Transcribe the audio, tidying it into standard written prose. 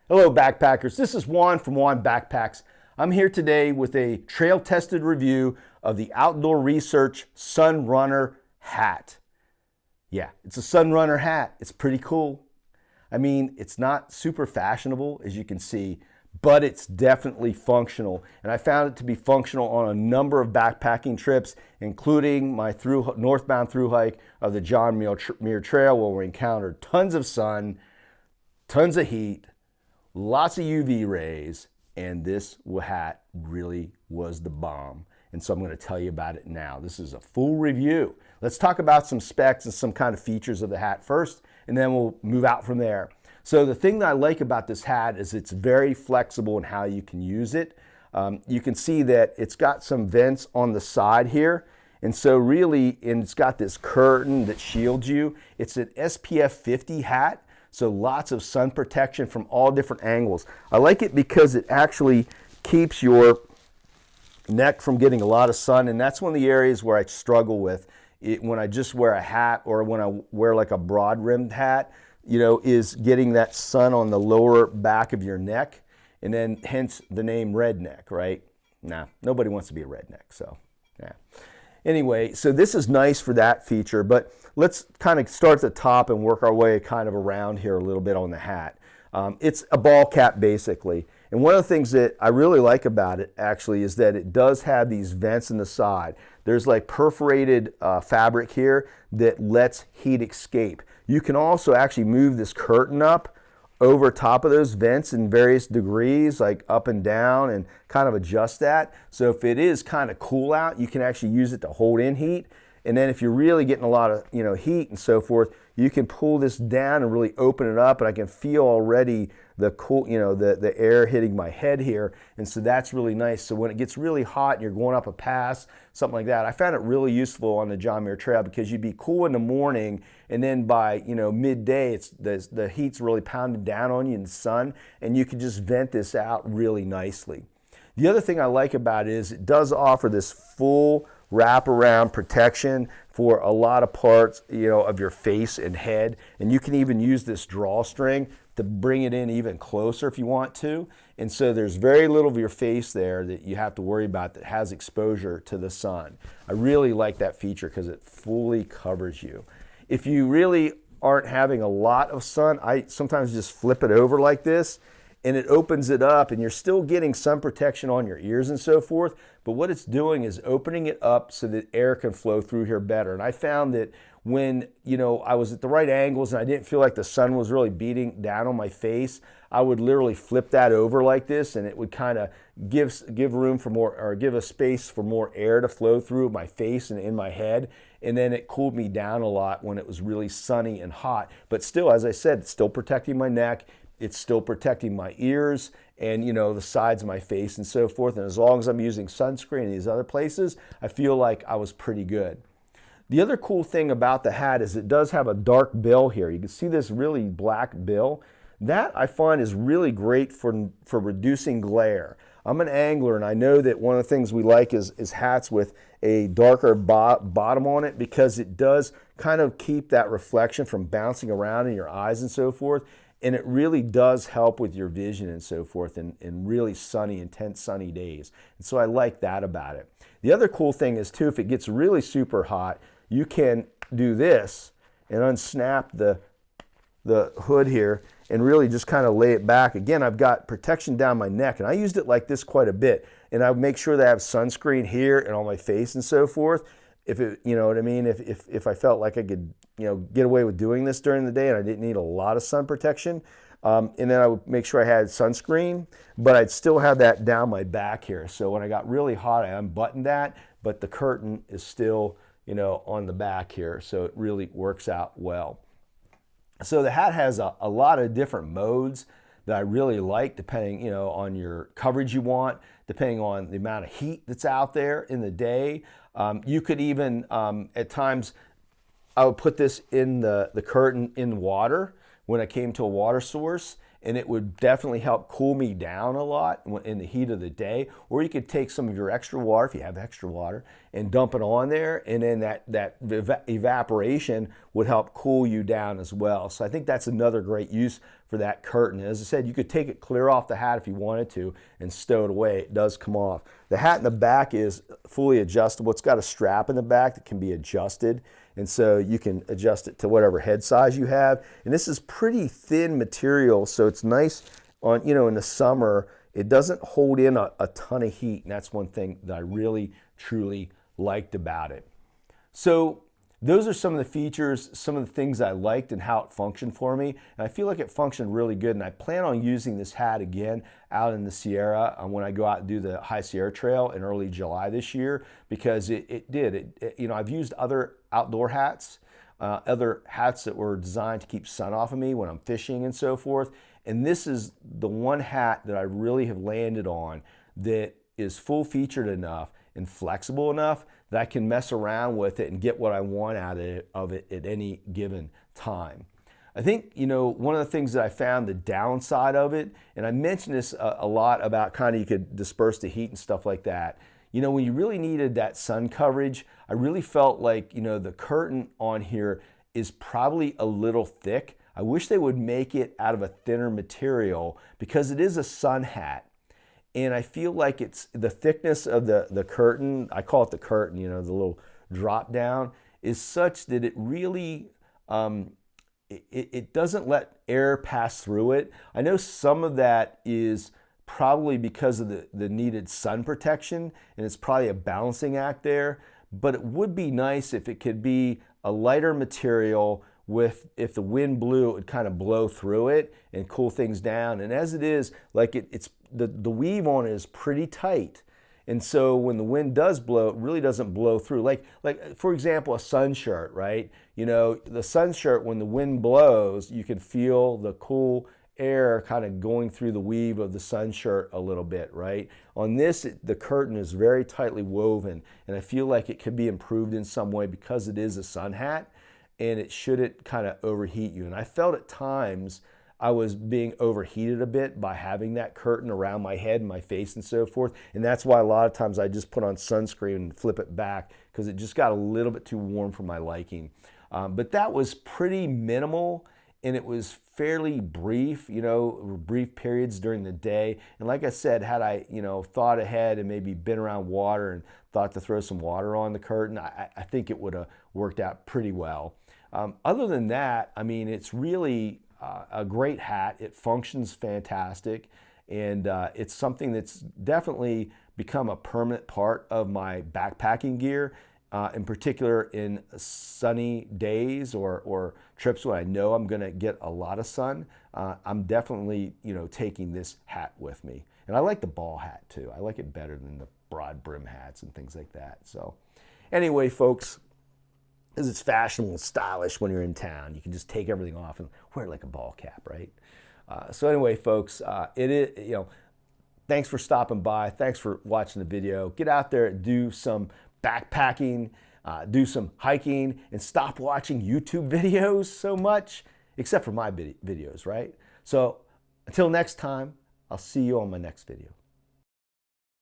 Hello backpackers, this is Juan from Juan Backpacks. I'm here today with a trail tested review of the Outdoor Research Sun Runner hat. Yeah, it's a Sun Runner hat. It's pretty cool. I mean, it's not super fashionable as you can see, but it's definitely functional. And I found it to be functional on a number of backpacking trips, including my northbound thru hike of the John Muir Trail, where we encountered tons of sun, tons of heat, lots of UV rays, and this hat really was the bomb. And so I'm going to tell you about it now. This is a full review. Let's talk about some specs and some kind of features of the hat first, and then we'll move out from there. So the thing that I like about this hat is it's very flexible in how you can use it. You can see that it's got some vents on the side here. And so really, and it's got this curtain that shields you. It's an SPF 50 hat. So lots of sun protection from all different angles. I like it because it actually keeps your neck from getting a lot of sun, and that's one of the areas where I struggle with it when I just wear a hat, or when I wear like a broad rimmed hat, you know, is getting that sun on the lower back of your neck, and then hence the name redneck, right? Nah, nobody wants to be a redneck, so yeah. Anyway, so this is nice for that feature, but let's kind of start at the top and work our way kind of around here a little bit on the hat. It's a ball cap basically. And one of the things that I really like about it actually is that it does have these vents in the side. There's like perforated fabric here that lets heat escape. You can also actually move this curtain up over top of those vents in various degrees, like up and down, and kind of adjust that. So if it is kind of cool out, you can actually use it to hold in heat. And then if you're really getting a lot of heat and so forth, you can pull this down and really open it up, and I can feel already the cool, the air hitting my head here. And so that's really nice. So when it gets really hot and you're going up a pass, something like that, I found it really useful on the John Muir Trail, because you'd be cool in the morning, and then by midday, the heat's really pounding down on you in the sun, and you can just vent this out really nicely. The other thing I like about it is it does offer this full wraparound protection for a lot of parts of your face and head, and you can even use this drawstring to bring it in even closer if you want to. And so there's very little of your face there that you have to worry about that has exposure to the sun. I really like that feature because it fully covers you. If you really aren't having a lot of sun, I sometimes just flip it over like this, and it opens it up, and you're still getting sun protection on your ears and so forth, but what it's doing is opening it up so that air can flow through here better. And I found that when I was at the right angles and I didn't feel like the sun was really beating down on my face, I would literally flip that over like this, and it would kind of give room for more, or give a space for more air to flow through my face and in my head. And then it cooled me down a lot when it was really sunny and hot. But still, as I said, it's still protecting my neck. It's still protecting my ears and the sides of my face and so forth. And as long as I'm using sunscreen in these other places, I feel like I was pretty good. The other cool thing about the hat is it does have a dark bill here. You can see this really black bill. That I find is really great for reducing glare. I'm an angler, and I know that one of the things we like is hats with a darker bottom on it, because it does kind of keep that reflection from bouncing around in your eyes and so forth. And it really does help with your vision and so forth in really sunny, intense sunny days. And so I like that about it. The other cool thing is too, if it gets really super hot, you can do this and unsnap the hood here and really just kind of lay it back. Again, I've got protection down my neck, and I used it like this quite a bit. And I make sure that I have sunscreen here and on my face and so forth. If it, what I mean, if I felt like I could, get away with doing this during the day and I didn't need a lot of sun protection, and then I would make sure I had sunscreen, but I'd still have that down my back here. So when I got really hot, I unbuttoned that, but the curtain is still, on the back here. So it really works out well. So the hat has a lot of different modes that I really like, depending, on your coverage you want, depending on the amount of heat that's out there in the day. You could even, at times, I would put this in the curtain in water when I came to a water source, and it would definitely help cool me down a lot in the heat of the day. Or you could take some of your extra water, if you have extra water, and dump it on there, and then that evaporation would help cool you down as well. So I think that's another great use for that curtain. As I said, you could take it clear off the hat if you wanted to and stow it away. It does come off. The hat in the back is fully adjustable. It's got a strap in the back that can be adjusted, and so you can adjust it to whatever head size you have. And this is pretty thin material, so it's nice on, you know, in the summer. It doesn't hold in a ton of heat, and that's one thing that I really, truly liked about it. So those are some of the features, some of the things I liked and how it functioned for me. And I feel like it functioned really good. And I plan on using this hat again out in the Sierra when I go out and do the High Sierra Trail in early July this year, because you know, I've used other outdoor hats, other hats that were designed to keep sun off of me when I'm fishing and so forth. And this is the one hat that I really have landed on that is full featured enough and flexible enough that I can mess around with it and get what I want out of it at any given time. I think, you know, one of the things that I found the downside of it, and I mentioned this a lot about kind of you could disperse the heat and stuff like that. You know, when you really needed that sun coverage, I really felt like, you know, the curtain on here is probably a little thick. I wish they would make it out of a thinner material because it is a sun hat. And I feel like it's the thickness of the curtain, I call it the curtain, you know, the little drop down, is such that it really, it doesn't let air pass through it. I know some of that is probably because of the needed sun protection, and it's probably a balancing act there, but it would be nice if it could be a lighter material with, if the wind blew, it would kind of blow through it and cool things down. And as it is, like it's the weave on it is pretty tight. And so when the wind does blow, it really doesn't blow through. Like for example, a sun shirt, right? You know, the sun shirt, when the wind blows, you can feel the cool air kind of going through the weave of the sun shirt a little bit, right? On this, the curtain is very tightly woven, and I feel like it could be improved in some way because it is a sun hat, and it shouldn't kind of overheat you. And I felt at times I was being overheated a bit by having that curtain around my head and my face and so forth. And that's why a lot of times I just put on sunscreen and flip it back, because it just got a little bit too warm for my liking. But that was pretty minimal, and it was fairly brief, you know, brief periods during the day. And like I said, had I, you know, thought ahead and maybe been around water and thought to throw some water on the curtain, I think it would have worked out pretty well. Other than that, I mean, it's really a great hat. It functions fantastic, and it's something that's definitely become a permanent part of my backpacking gear, in particular in sunny days or trips when I know I'm gonna get a lot of sun. I'm definitely, you know, taking this hat with me. And I like the ball hat too. I like it better than the broad brim hats and things like that. So anyway, folks, because it's fashionable and stylish when you're in town. You can just take everything off and wear it like a ball cap, right? So anyway, folks, it is, you know, thanks for stopping by. Thanks for watching the video. Get out there, do some backpacking, do some hiking, and stop watching YouTube videos so much, except for my videos, right? So until next time, I'll see you on my next video.